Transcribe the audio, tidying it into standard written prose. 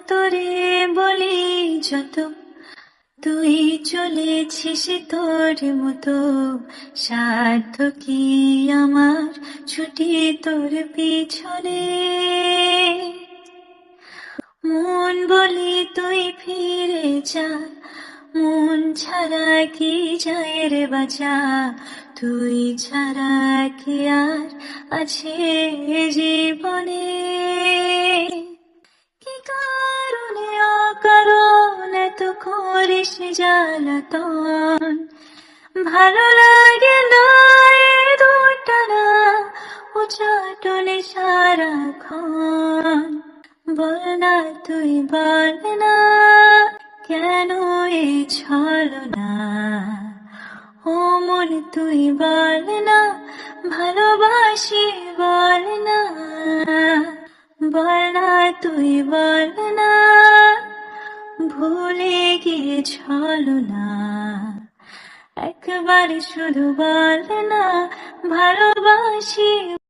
তোরে বলি যত, তুই চলেছিস তোর মতো, সাধ্য কি আমার ছুটি তোর পিছনে। মন বলি তুই ফিরে যা, মন ছাড়া কি যায় রে বাঁচা, তুই ছাড়া কি আর আছে জীবনে। কি কারণে অকারণে এত করিস জ্বালাতন, ভালো লাগে না এ দুটানা উচাটনে সারাক্ষণ। বল না তুই বল না, কেন এ ছলনা, ও মন তুই বল না, ভালোবাসি বল না। বল না তুই বল না, ভুলে গিয়ে ছলনা, একবার শুধু বল না ভালোবাসি।